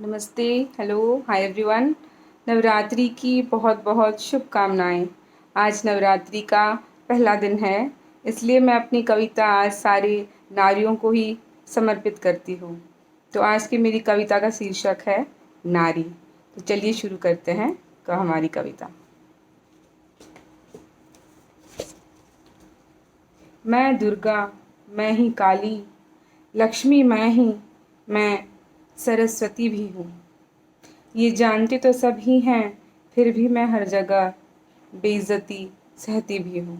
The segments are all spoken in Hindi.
नमस्ते, हेलो, हाय एवरीवन। नवरात्रि की बहुत बहुत शुभकामनाएं। आज नवरात्रि का पहला दिन है, इसलिए मैं अपनी कविता आज सारे नारियों को ही समर्पित करती हूँ। तो आज की मेरी कविता का शीर्षक है नारी। तो चलिए शुरू करते हैं हमारी कविता। मैं दुर्गा, मैं ही काली, लक्ष्मी मैं ही, मैं सरस्वती भी हूँ। ये जानते तो सब ही हैं, फिर भी मैं हर जगह बेइज्जती सहती भी हूँ।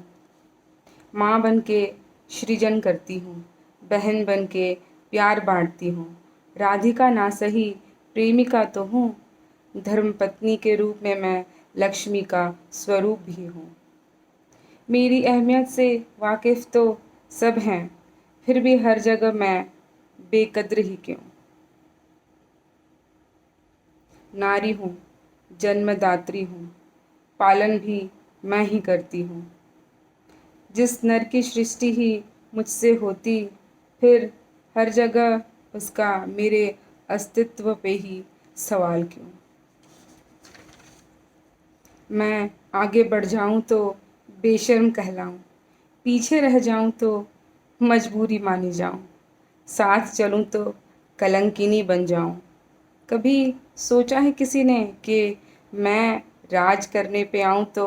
माँ बन के सृजन करती हूँ, बहन बन के प्यार बांटती हूँ। राधिका ना सही प्रेमिका तो हूँ, धर्मपत्नी के रूप में मैं लक्ष्मी का स्वरूप भी हूँ। मेरी अहमियत से वाकिफ़ तो सब हैं, फिर भी हर जगह मैं बेकद्र ही क्यों। नारी हूँ, जन्मदात्री हूँ, पालन भी मैं ही करती हूँ। जिस नर की सृष्टि ही मुझसे होती, फिर हर जगह उसका मेरे अस्तित्व पे ही सवाल क्यों। मैं आगे बढ़ जाऊँ तो बेशर्म कहलाऊँ, पीछे रह जाऊँ तो मजबूरी मानी जाऊँ, साथ चलूँ तो कलंकिनी बन जाऊँ। कभी सोचा है किसी ने कि मैं राज करने पे आऊँ तो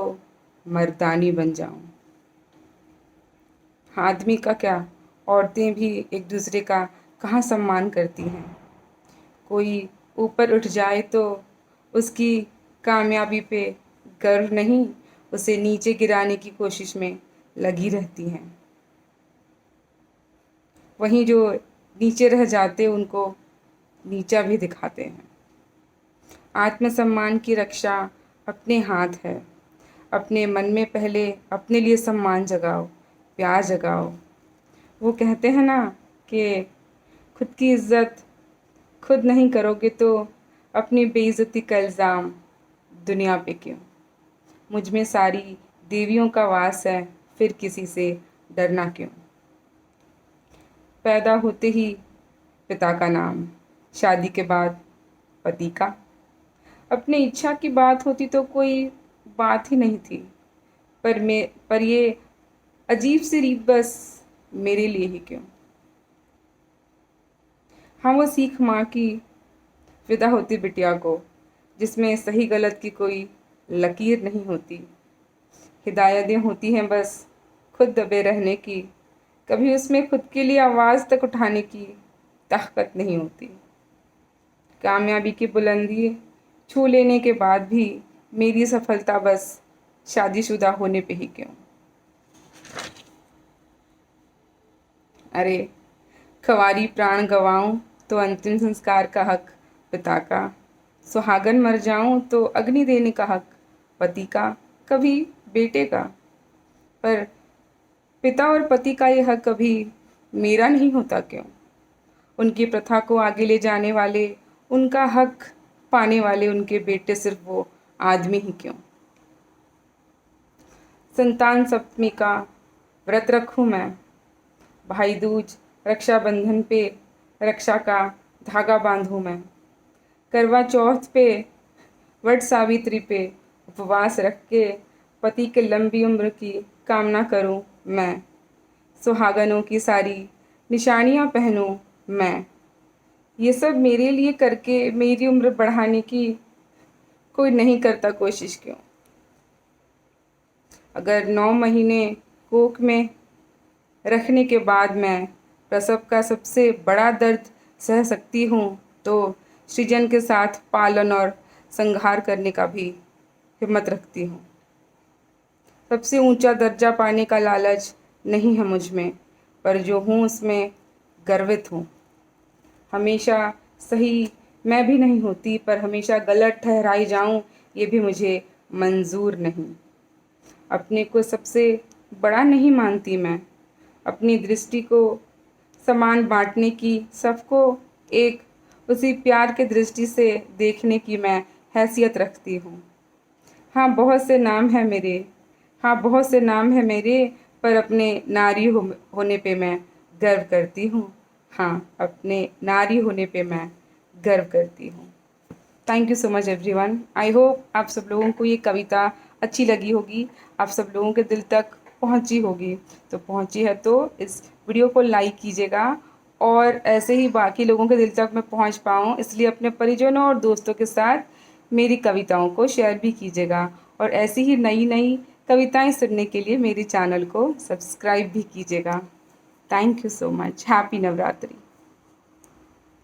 मर्दानी बन जाऊँ। आदमी का क्या, औरतें भी एक दूसरे का कहाँ सम्मान करती हैं। कोई ऊपर उठ जाए तो उसकी कामयाबी पे गर्व नहीं, उसे नीचे गिराने की कोशिश में लगी रहती हैं। वहीं जो नीचे रह जाते उनको नीचा भी दिखाते हैं। आत्मसम्मान की रक्षा अपने हाथ है। अपने मन में पहले अपने लिए सम्मान जगाओ, प्यार जगाओ। वो कहते हैं ना कि खुद की इज्जत खुद नहीं करोगे तो अपनी बेइज्जती का इल्ज़ाम दुनिया पे क्यों। मुझ में सारी देवियों का वास है, फिर किसी से डरना क्यों। पैदा होते ही पिता का नाम, शादी के बाद पति का। अपनी इच्छा की बात होती तो कोई बात ही नहीं थी, पर ये अजीब सी रीत बस मेरे लिए ही क्यों। हाँ, वो सीख माँ की विदा होती बिटिया को, जिसमें सही गलत की कोई लकीर नहीं होती। हिदायतें होती हैं बस खुद दबे रहने की, कभी उसमें खुद के लिए आवाज़ तक उठाने की ताकत नहीं होती। कामयाबी की बुलंदी छू लेने के बाद भी मेरी सफलता बस शादीशुदा होने पे ही क्यों। अरे, खवारी प्राण गंवाऊँ तो अंतिम संस्कार का हक पिता का, सुहागन मर जाऊँ तो अग्नि देने का हक पति का, कभी बेटे का। पर पिता और पति का ये हक कभी मेरा नहीं होता क्यों। उनकी प्रथा को आगे ले जाने वाले, उनका हक पाने वाले उनके बेटे सिर्फ वो आदमी ही क्यों। संतान सप्तमी का व्रत रखूं मैं, भाई दूज रक्षाबंधन पे रक्षा का धागा बांधूं मैं, करवा चौथ पे वट सावित्री पे उपवास रख के पति के लंबी उम्र की कामना करूं मैं, सुहागनों की सारी निशानियां पहनूं मैं। ये सब मेरे लिए करके मेरी उम्र बढ़ाने की कोई नहीं करता कोशिश क्यों। अगर 9 महीने कोख में रखने के बाद मैं प्रसव का सबसे बड़ा दर्द सह सकती हूँ, तो सृजन के साथ पालन और संहार करने का भी हिम्मत रखती हूँ। सबसे ऊंचा दर्जा पाने का लालच नहीं है मुझ में, पर जो हूँ उसमें गर्वित हूँ। हमेशा सही मैं भी नहीं होती, पर हमेशा गलत ठहराई जाऊँ ये भी मुझे मंजूर नहीं। अपने को सबसे बड़ा नहीं मानती मैं, अपनी दृष्टि को समान बांटने की, सबको एक उसी प्यार के दृष्टि से देखने की मैं हैसियत रखती हूँ। हाँ, बहुत से नाम हैं मेरे, हाँ बहुत से नाम हैं मेरे, पर अपने नारी होने पे मैं गर्व करती हूँ। हाँ, अपने नारी होने पे मैं गर्व करती हूँ। Thank you so much everyone. I hope आप सब लोगों को ये कविता अच्छी लगी होगी, आप सब लोगों के दिल तक पहुंची होगी। तो पहुंची है तो इस वीडियो को लाइक कीजिएगा, और ऐसे ही बाकी लोगों के दिल तक मैं पहुंच पाऊँ इसलिए अपने परिजनों और दोस्तों के साथ मेरी कविताओं को शेयर भी कीजिएगा। और ऐसी ही नई नई कविताएं सुनने के लिए मेरे चैनल को सब्सक्राइब भी कीजिएगा। Thank you so much. Happy Navratri.